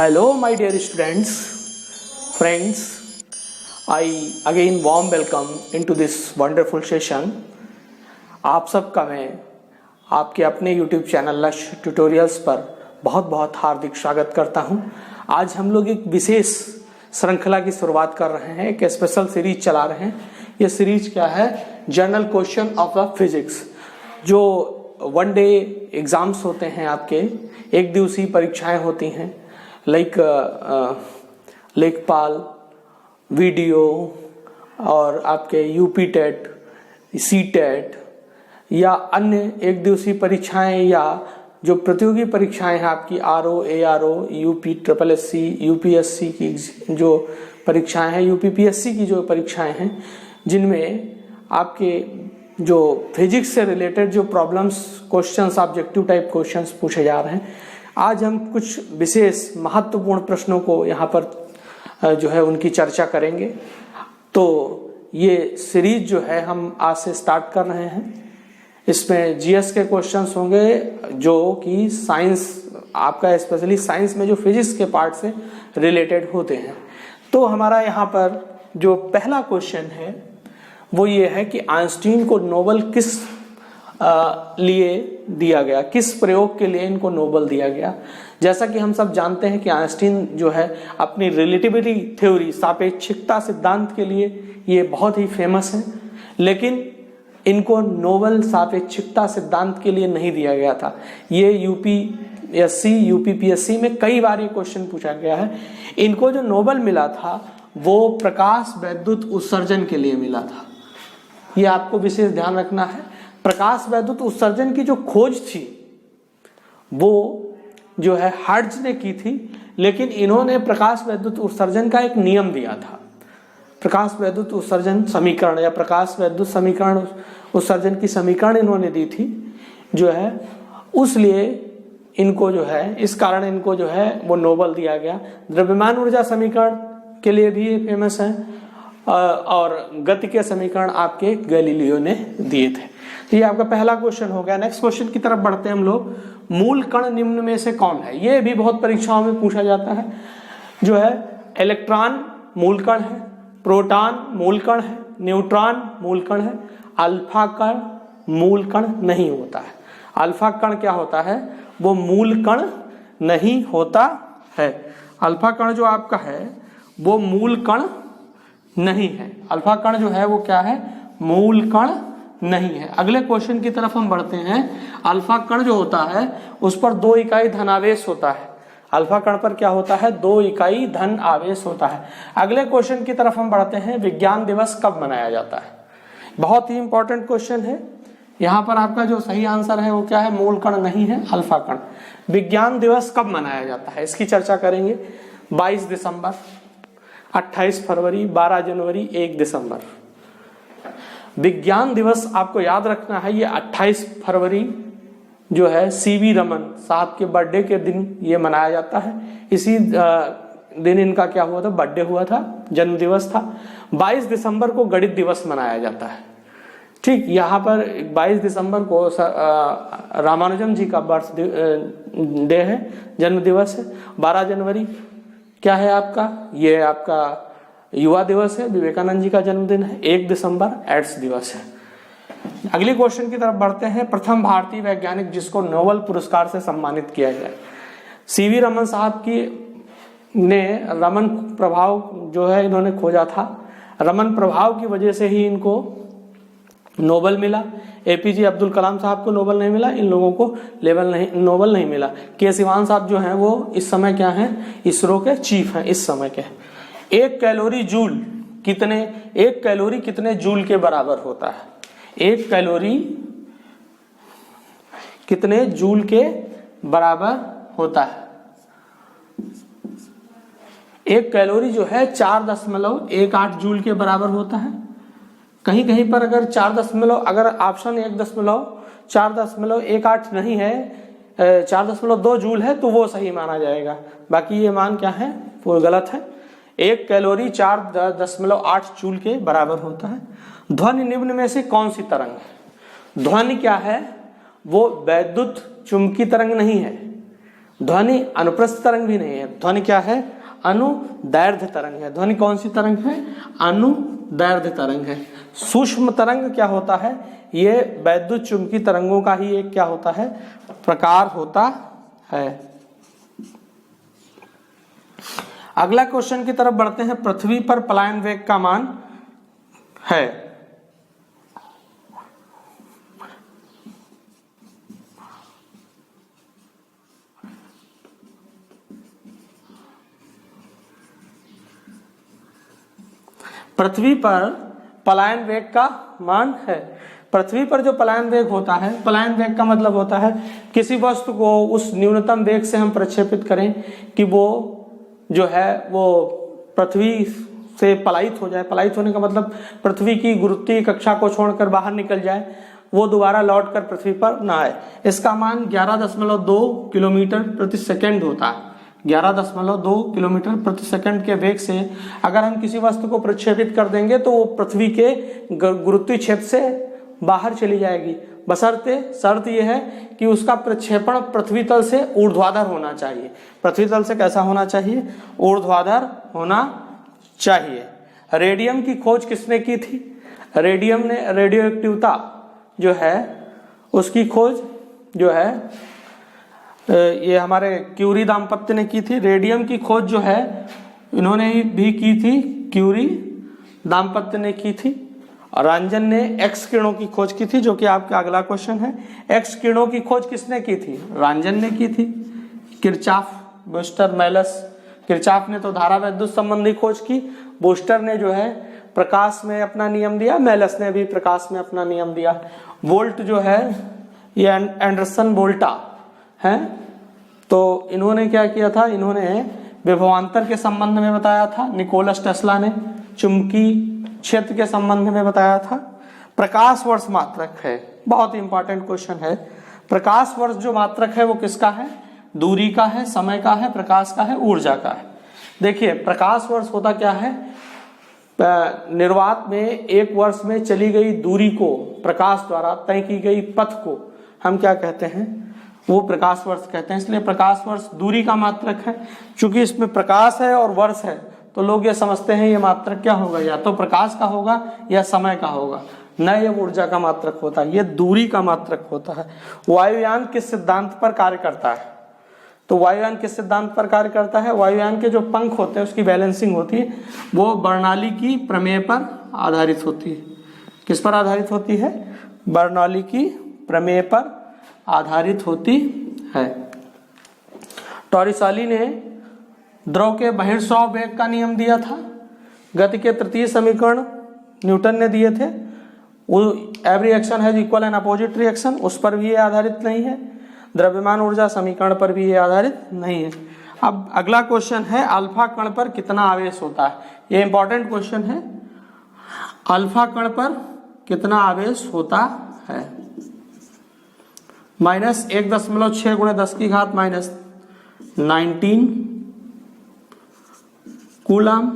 Hello, my dear students, friends. I again warm welcome into this wonderful session. आप सबका मैं आपके अपने YouTube चैनल लक्ष्य ट्यूटोरियल्स पर बहुत बहुत हार्दिक स्वागत करता हूं। आज हम लोग एक विशेष श्रृंखला की शुरुआत कर रहे हैं, एक स्पेशल सीरीज चला रहे हैं। ये सीरीज क्या है? General question of the physics. जो वन डे एग्जाम्स होते हैं, आपके एक दिवसीय परीक्षाएं होती हैं, लाइक लेखपाल, वीडियो और आपके यूपी टेट, सी टेट या अन्य एक दिवसीय परीक्षाएं या जो प्रतियोगी परीक्षाएं हैं आपकी RO, ARO, UP SSC, UPSC की जो परीक्षाएं हैं, UPPSC की जो परीक्षाएं हैं, जिनमें आपके जो फिजिक्स से रिलेटेड जो problems, questions, objective type questions पूछे जा रहे हैं। आज हम कुछ विशेष महत्वपूर्ण प्रश्नों को यहाँ पर जो है उनकी चर्चा करेंगे। तो ये सीरीज जो है हम आज से स्टार्ट कर रहे हैं। इसमें GS के क्वेश्चंस होंगे जो कि साइंस, आपका स्पेशली साइंस में जो फिजिक्स के पार्ट से रिलेटेड होते हैं। तो हमारा यहाँ पर जो पहला क्वेश्चन है वो ये है कि आइंस्टीन को नोबेल किस लिए दिया गया, किस प्रयोग के लिए इनको नोबेल दिया गया। जैसा कि हम सब जानते हैं कि आइंस्टीन जो है अपनी रिलेटिविटी थ्योरी, सापेक्षिकता सिद्धांत के लिए ये बहुत ही फेमस है, लेकिन इनको नोबेल सापेक्षिकता सिद्धांत के लिए नहीं दिया गया था। ये UPSC, UPPSC में कई बार ये क्वेश्चन पूछा गया है। इनको जो नोबेल मिला था वो प्रकाश वैद्युत उत्सर्जन के लिए मिला था। ये आपको विशेष ध्यान रखना है। प्रकाश वैद्युत उत्सर्जन की जो खोज थी वो जो है हर्ट्ज ने की थी, लेकिन इन्होंने प्रकाश वैद्युत उत्सर्जन का एक नियम दिया था। प्रकाश वैद्युत उत्सर्जन समीकरण या प्रकाश वैद्युत समीकरण उत्सर्जन की समीकरण इन्होंने दी थी जो है, उसलिए इनको जो है, इस कारण इनको जो है वो नोबेल दिया गया। द्रव्यमान ऊर्जा समीकरण के लिए भी फेमस है और गति के समीकरण आपके गैलीलियो ने दिए थे। तो ये आपका पहला क्वेश्चन हो गया। नेक्स्ट क्वेश्चन की तरफ बढ़ते हैं हम लोग। मूल कण निम्न में से कौन है? ये भी बहुत परीक्षाओं में पूछा जाता है। जो है इलेक्ट्रॉन मूल कण है, प्रोटॉन मूल कण है, न्यूट्रॉन मूल कण है, अल्फा कण मूल कण नहीं होता है। अल्फा कण क्या होता है? वो मूल कण नहीं होता है। अल्फा कण जो आपका है वो मूल कण नहीं है। अल्फा कण जो है वो क्या है? मूल कण नहीं है। अगले क्वेश्चन की तरफ हम बढ़ते हैं। अल्फा कण जो होता है उस पर 2 इकाई धनावेश होता है। अल्फा कण पर क्या होता है? 2 इकाई धन आवेश होता है। अगले क्वेश्चन की तरफ हम बढ़ते हैं। विज्ञान दिवस कब मनाया जाता है? बहुत ही इंपॉर्टेंट क्वेश्चन है। यहाँ पर आपका जो सही आंसर है वो क्या है? मूल कण नहीं है, अल्फा कण। विज्ञान दिवस कब मनाया जाता है इसकी चर्चा करेंगे। 22 दिसंबर, 28 फरवरी, 12 जनवरी, 1 दिसंबर। विज्ञान दिवस आपको याद रखना है, ये 28 फरवरी जो है CV रमन साहब के बर्थडे के दिन ये मनाया जाता है। इसी दिन इनका क्या हुआ था? बर्थडे हुआ था, जन्म दिवस था। 22 दिसंबर को गणित दिवस मनाया जाता है। ठीक, यहाँ पर 22 दिसंबर को रामानुजन जी का बर्थ डे है, जन्म दिवस है। 12 जनवरी क्या है आपका? ये आपका युवा दिवस है, विवेकानंद जी का जन्मदिन है। 1 दिसंबर एड्स दिवस है। अगले क्वेश्चन की तरफ बढ़ते हैं। प्रथम भारतीय वैज्ञानिक जिसको नोबेल पुरस्कार से सम्मानित किया गया। CV रमन साहब की ने रमन प्रभाव जो है इन्होंने खोजा था। रमन प्रभाव की वजह से ही इनको नोबेल मिला। APJ अब्दुल कलाम साहब को नोबेल नहीं मिला, इन लोगों को नोबेल नहीं मिला। के सिवान साहब जो हैं वो इस समय क्या हैं? इसरो के चीफ हैं इस समय के। 1 कैलोरी कितने जूल के बराबर होता है? 1 कैलोरी कितने जूल के बराबर होता है? 1 कैलोरी जो है 4.18 जूल के बराबर होता है। कहीं कहीं पर अगर अगर ऑप्शन 4.18 नहीं है, 4.2 जूल है तो वो सही माना जाएगा। बाकी ये मान क्या है? वो गलत है। 1 कैलोरी 4.8 जूल के बराबर होता है। ध्वनि निम्न में से कौन सी तरंग है? ध्वनि क्या है? वो वैद्युत चुंबकीय तरंग नहीं है, ध्वनि अनुप्रस्थ तरंग भी नहीं है, ध्वनि क्या है, अनुदैर्ध्य तरंग है। ध्वनि कौन सी तरंग है, अनुदैर्ध्य तरंग है। सूक्ष्म तरंग क्या होता है, ये वैद्युत चुंबकीय तरंगों का ही एक क्या होता है, प्रकार होता है। अगला क्वेश्चन की तरफ बढ़ते हैं। पृथ्वी पर पलायन वेग का मान है, पृथ्वी पर पलायन वेग का मान है। पृथ्वी पर जो पलायन वेग होता है, पलायन वेग का मतलब होता है किसी वस्तु को उस न्यूनतम वेग से हम प्रक्षेपित करें कि वो जो है वो पृथ्वी से पलायित हो जाए। पलायित होने का मतलब पृथ्वी की गुरुत्वीय कक्षा को छोड़कर बाहर निकल जाए, वो दोबारा लौटकर पृथ्वी पर ना आए। इसका मान 11.2 किलोमीटर प्रति सेकंड होता है। 11.2 किलोमीटर प्रति सेकंड के वेग से अगर हम किसी वस्तु को प्रक्षेपित कर देंगे तो वो पृथ्वी के गुरुत्वीय क्षेत्र से बाहर चली जाएगी, बशर्ते शर्त यह है कि उसका प्रक्षेपण पृथ्वी तल से ऊर्ध्वाधर होना चाहिए। पृथ्वी तल से कैसा होना चाहिए, ऊर्ध्वाधर होना चाहिए। रेडियम की खोज किसने की थी, रेडियम ने, रेडियो एक्टिविता जो है उसकी खोज जो है ये हमारे क्यूरी दाम्पत्य ने की थी। रेडियम की खोज जो है इन्होंने भी की थी, क्यूरी दाम्पत्य ने की थी। और रांजन ने एक्स किरणों की खोज की थी, जो कि आपका अगला क्वेश्चन है। एक्स किरणों की खोज किसने की थी, रांजन ने की थी। Kirchhoff, booster, Malus. किरचॉफ ने तो धारा विद्युत संबंधी खोज की, बूस्टर ने जो है प्रकाश में अपना नियम दिया, मेलस ने भी प्रकाश में अपना नियम दिया। वोल्ट जो है ये एंडरसन वोल्टा है, तो इन्होंने क्या किया था, इन्होंने विभवांतर के संबंध में बताया था। निकोलस टेस्ला ने चुंबकीय क्षेत्र के संबंध में बताया था। प्रकाश वर्ष मात्रक है, बहुत ही इंपॉर्टेंट क्वेश्चन है। प्रकाश वर्ष जो मात्रक है वो किसका है, दूरी का है, समय का है, प्रकाश का है, ऊर्जा का है। देखिए प्रकाश वर्ष होता क्या है, निर्वात में एक वर्ष में चली गई दूरी को, प्रकाश द्वारा तय की गई पथ को हम क्या कहते हैं, वो प्रकाश वर्ष कहते हैं। इसलिए प्रकाश वर्ष दूरी का मात्रक है। चूंकि इसमें प्रकाश है और वर्ष है तो लोग ये समझते हैं ये मात्रक क्या होगा, या तो प्रकाश का होगा या समय का होगा, न ये ऊर्जा का मात्रक होता है, ये दूरी का मात्रक होता है। वायुयान किस सिद्धांत पर कार्य करता है, तो वायुयान किस सिद्धांत पर कार्य करता है, वायुयान के जो पंख होते हैं उसकी बैलेंसिंग होती है वो बर्नौली की प्रमेय पर आधारित होती है। किस पर आधारित होती है, बर्नौली की प्रमेय पर आधारित होती है। टॉरिसाली ने द्रव के बहिर्स्राव वेग का नियम दिया था। गति के तृतीय समीकरण न्यूटन ने दिए थे। वो every action has equal and opposite reaction, उस पर भी ये आधारित नहीं है। द्रव्यमान ऊर्जा समीकरण पर भी ये आधारित नहीं है। अब अगला क्वेश्चन है, अल्फा कण पर कितना आवेश होता है। ये इंपॉर्टेंट क्वेश्चन है, अल्फा कण पर कितना आवेश होता है। -1.6 × 10 - 19 कूलम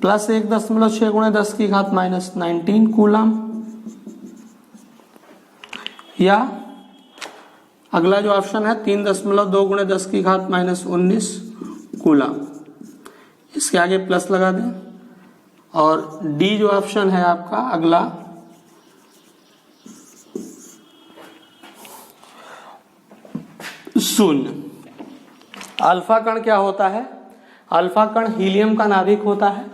प्लस 1.6 × 10 - 19 कूलम, या अगला जो ऑप्शन है 3.2 × 10 - 19 कूलम। इसके आगे प्लस लगा दें। और डी जो ऑप्शन है आपका अगला, शून्य। अल्फा कण क्या होता है, अल्फा कण हीलियम का नाभिक होता है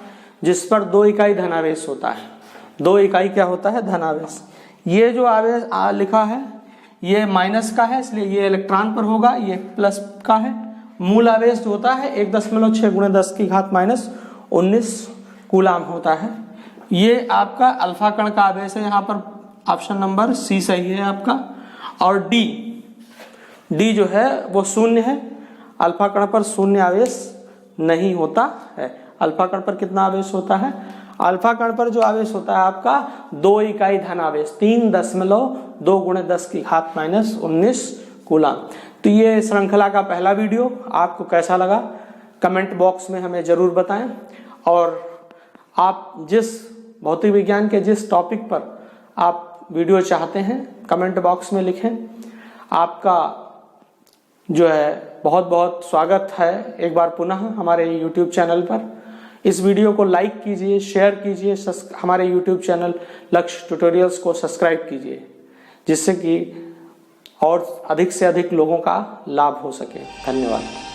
जिस पर 2 इकाई धनावेश होता है। 2 इकाई क्या होता है, धनावेश। ये जो आवेश लिखा है ये माइनस का है, इसलिए ये इलेक्ट्रॉन पर होगा, ये प्लस का है। मूल आवेश जो होता है 1.6 × 10 - 19 कूलाम होता है। ये आपका अल्फा कण का आवेश है, यहाँ पर ऑप्शन नंबर सी सही है आपका। और डी जो है वो शून्य है। अल्फा कण पर शून्य आवेश नहीं होता है। अल्फा कण पर कितना आवेश होता है, अल्फा कण पर जो आवेश होता है आपका 2 इकाई धन आवेश, 3.2 × 10 - 19 कूलाम। तो ये श्रृंखला का पहला वीडियो आपको कैसा लगा कमेंट बॉक्स में हमें जरूर बताएं। और आप जिस भौतिक विज्ञान के जिस टॉपिक पर आप वीडियो चाहते हैं कमेंट बॉक्स में लिखें। आपका जो है बहुत बहुत स्वागत है एक बार पुनः हमारे YouTube चैनल पर। इस वीडियो को लाइक कीजिए, शेयर कीजिए, हमारे YouTube चैनल लक्ष्य ट्यूटोरियल्स को सब्सक्राइब कीजिए, जिससे कि और अधिक से अधिक लोगों का लाभ हो सके। धन्यवाद।